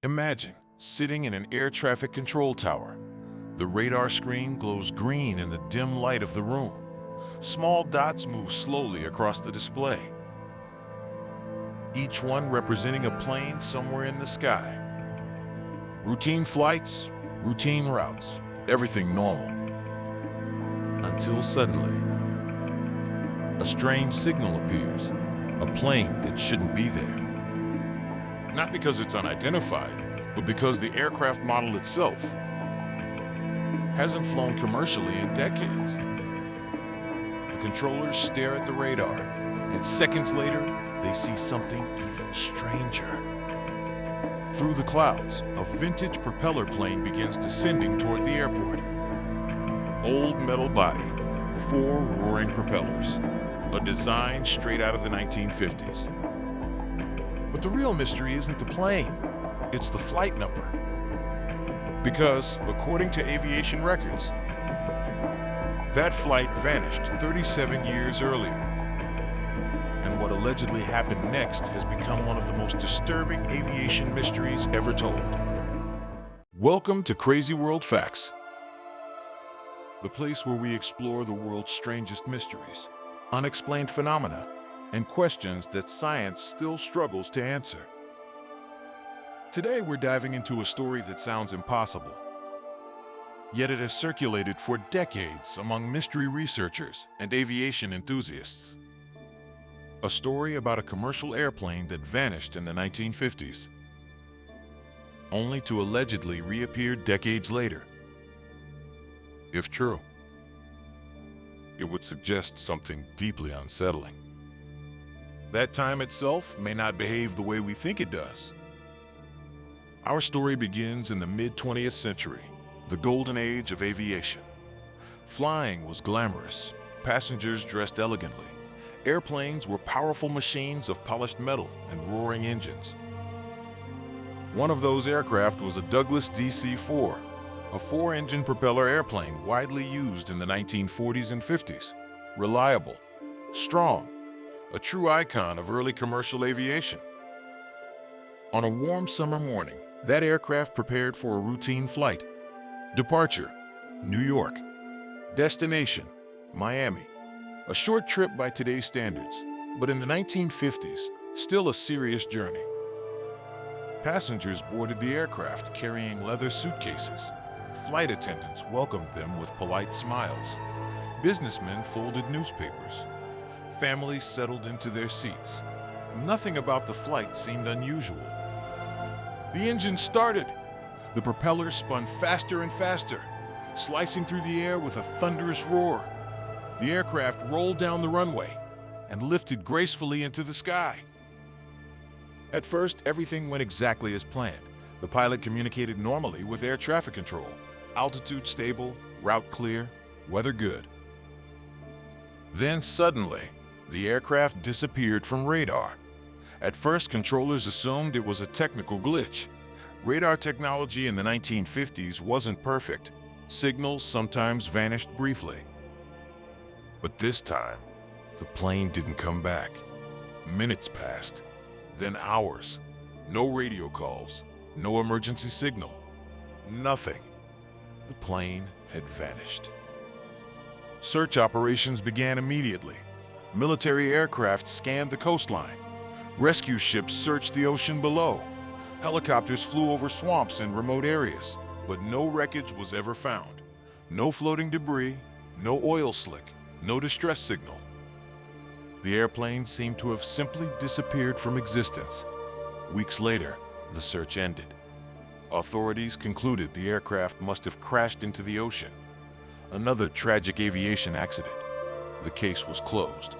Imagine sitting in an air traffic control tower. The radar screen glows green in the dim light of the room. Small dots move slowly across the display, each one representing a plane somewhere in the sky. Routine flights, routine routes, everything normal. Until suddenly, a strange signal appears, a plane that shouldn't be there. Not because it's unidentified, but because the aircraft model itself hasn't flown commercially in decades. The controllers stare at the radar, and seconds later, they see something even stranger. Through the clouds, a vintage propeller plane begins descending toward the airport. Old metal body, 4 roaring propellers, a design straight out of the 1950s. But the real mystery isn't the plane, it's the flight number. Because, according to aviation records, that flight vanished 37 years earlier. And what allegedly happened next has become one of the most disturbing aviation mysteries ever told. Welcome to Crazy World Facts, the place where we explore the world's strangest mysteries, unexplained phenomena, and questions that science still struggles to answer. Today we're diving into a story that sounds impossible, yet it has circulated for decades among mystery researchers and aviation enthusiasts. A story about a commercial airplane that vanished in the 1950s, only to allegedly reappear decades later. If true, it would suggest something deeply unsettling. That time itself may not behave the way we think it does. Our story begins in the mid-20th century, the golden age of aviation. Flying was glamorous, passengers dressed elegantly. Airplanes were powerful machines of polished metal and roaring engines. One of those aircraft was a Douglas DC-4, a 4-engine propeller airplane widely used in the 1940s and 50s. Reliable, strong, a true icon of early commercial aviation. On a warm summer morning, that aircraft prepared for a routine flight. Departure, New York. Destination, Miami. A short trip by today's standards, but in the 1950s, still a serious journey. Passengers boarded the aircraft carrying leather suitcases. Flight attendants welcomed them with polite smiles. Businessmen folded newspapers. Families settled into their seats. Nothing about the flight seemed unusual. The engine started. The propeller spun faster and faster, slicing through the air with a thunderous roar. The aircraft rolled down the runway and lifted gracefully into the sky. At first, everything went exactly as planned. The pilot communicated normally with air traffic control. Altitude stable, route clear, weather good. Then suddenly, the aircraft disappeared from radar. At first, controllers assumed it was a technical glitch. Radar technology in the 1950s wasn't perfect. Signals sometimes vanished briefly. But this time, the plane didn't come back. Minutes passed, then hours. No radio calls, no emergency signal, nothing. The plane had vanished. Search operations began immediately. Military aircraft scanned the coastline. Rescue ships searched the ocean below. Helicopters flew over swamps in remote areas, but no wreckage was ever found. No floating debris, no oil slick, no distress signal. The airplane seemed to have simply disappeared from existence. Weeks later, the search ended. Authorities concluded the aircraft must have crashed into the ocean. Another tragic aviation accident. The case was closed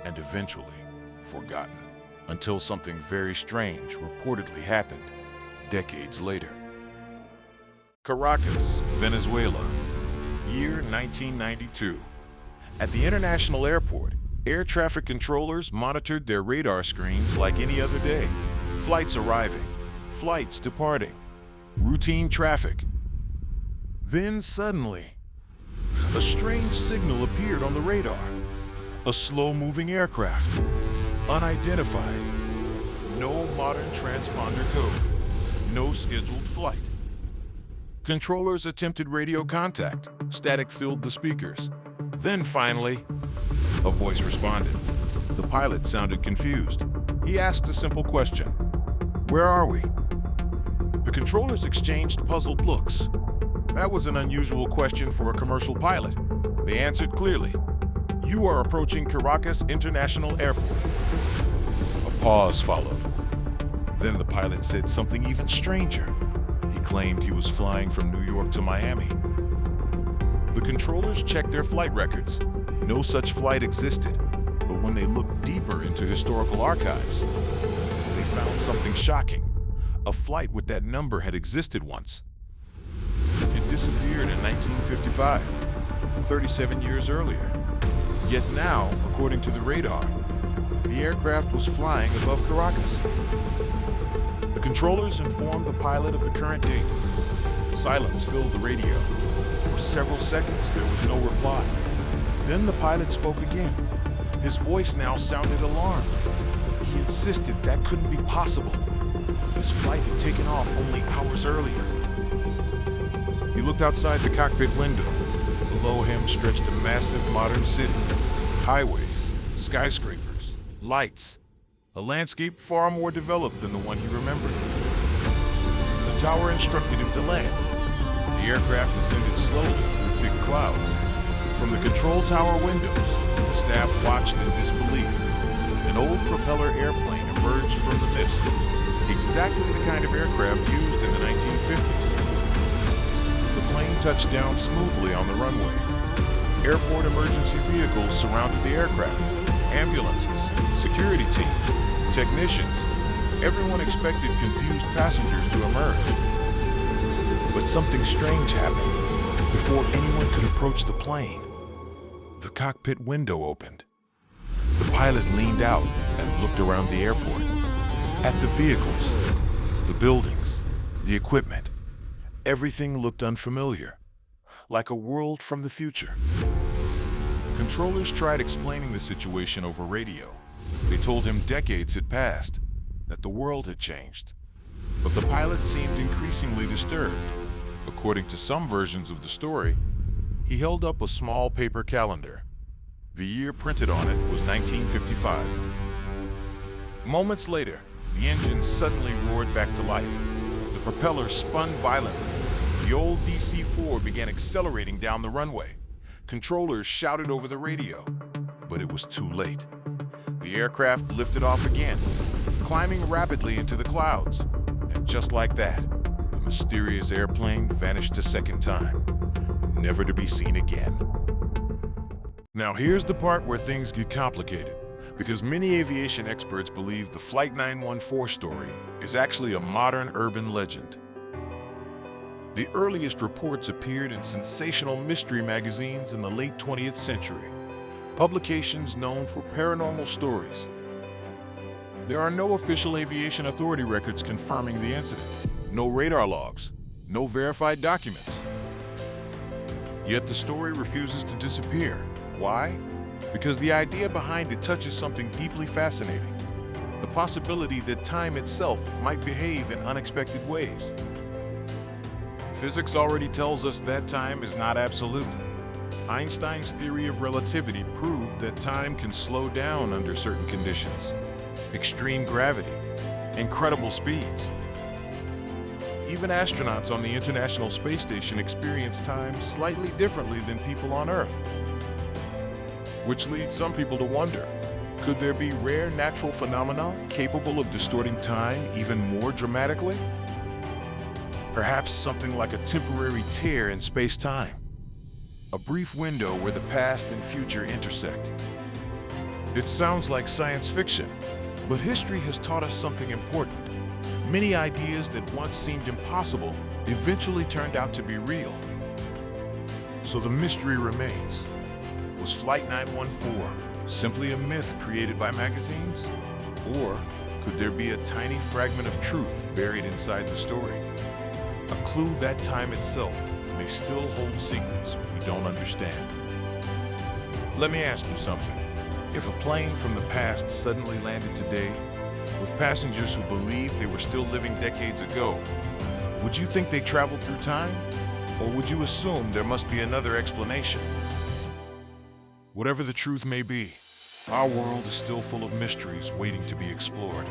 and eventually forgotten, until something very strange reportedly happened decades later. Caracas, Venezuela, year 1992. At the international airport, air traffic controllers monitored their radar screens like any other day. Flights arriving, flights departing, routine traffic. Then suddenly, a strange signal appeared on the radar. A slow-moving aircraft, unidentified. No modern transponder code, no scheduled flight. Controllers attempted radio contact. Static filled the speakers. Then finally, a voice responded. The pilot sounded confused. He asked a simple question. Where are we? The controllers exchanged puzzled looks. That was an unusual question for a commercial pilot. They answered clearly. You are approaching Caracas International Airport. A pause followed. Then the pilot said something even stranger. He claimed he was flying from New York to Miami. The controllers checked their flight records. No such flight existed. But when they looked deeper into historical archives, they found something shocking. A flight with that number had existed once. It disappeared in 1955, 37 years earlier. Yet now, according to the radar, the aircraft was flying above Caracas. The controllers informed the pilot of the current date. Silence filled the radio. For several seconds, there was no reply. Then the pilot spoke again. His voice now sounded alarmed. He insisted that couldn't be possible. His flight had taken off only hours earlier. He looked outside the cockpit window. Below him stretched a massive modern city. Highways, skyscrapers, lights. A landscape far more developed than the one he remembered. The tower instructed him to land. The aircraft descended slowly through thick clouds. From the control tower windows, the staff watched in disbelief. An old propeller airplane emerged from the mist. Exactly the kind of aircraft used in the 1950s. The plane touched down smoothly on the runway. Airport emergency vehicles surrounded the aircraft. Ambulances, security teams, technicians. Everyone expected confused passengers to emerge. But something strange happened. Before anyone could approach the plane, the cockpit window opened. The pilot leaned out and looked around the airport. At the vehicles, the buildings, the equipment. Everything looked unfamiliar, like a world from the future. Controllers tried explaining the situation over radio. They told him decades had passed, that the world had changed. But the pilot seemed increasingly disturbed. According to some versions of the story, he held up a small paper calendar. The year printed on it was 1955. Moments later, the engine suddenly roared back to life. The propeller spun violently. The old DC-4 began accelerating down the runway. Controllers shouted over the radio, but it was too late. The aircraft lifted off again, climbing rapidly into the clouds. And just like that, the mysterious airplane vanished a second time, never to be seen again. Now here's the part where things get complicated, because many aviation experts believe the Flight 914 story is actually a modern urban legend. The earliest reports appeared in sensational mystery magazines in the late 20th century, publications known for paranormal stories. There are no official aviation authority records confirming the incident, no radar logs, no verified documents. Yet the story refuses to disappear. Why? Because the idea behind it touches something deeply fascinating, the possibility that time itself might behave in unexpected ways. Physics already tells us that time is not absolute. Einstein's theory of relativity proved that time can slow down under certain conditions. Extreme gravity, incredible speeds. Even astronauts on the International Space Station experience time slightly differently than people on Earth. Which leads some people to wonder, could there be rare natural phenomena capable of distorting time even more dramatically? Perhaps something like a temporary tear in space-time. A brief window where the past and future intersect. It sounds like science fiction, but history has taught us something important. Many ideas that once seemed impossible eventually turned out to be real. So the mystery remains. Was Flight 914 simply a myth created by magazines? Or could there be a tiny fragment of truth buried inside the story? A clue that time itself may still hold secrets we don't understand. Let me ask you something. If a plane from the past suddenly landed today, would with passengers who believed they were still living decades ago. Would you think they traveled through time? Or would you assume there must be another explanation? Whatever the truth may be, our world is still full of mysteries waiting to be explored,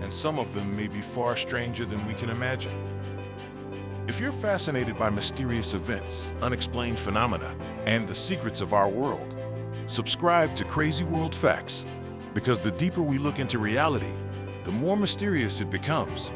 and some of them may be far stranger than we can imagine. If you're fascinated by mysterious events, unexplained phenomena, and the secrets of our world, subscribe to Crazy World Facts, because the deeper we look into reality, the more mysterious it becomes.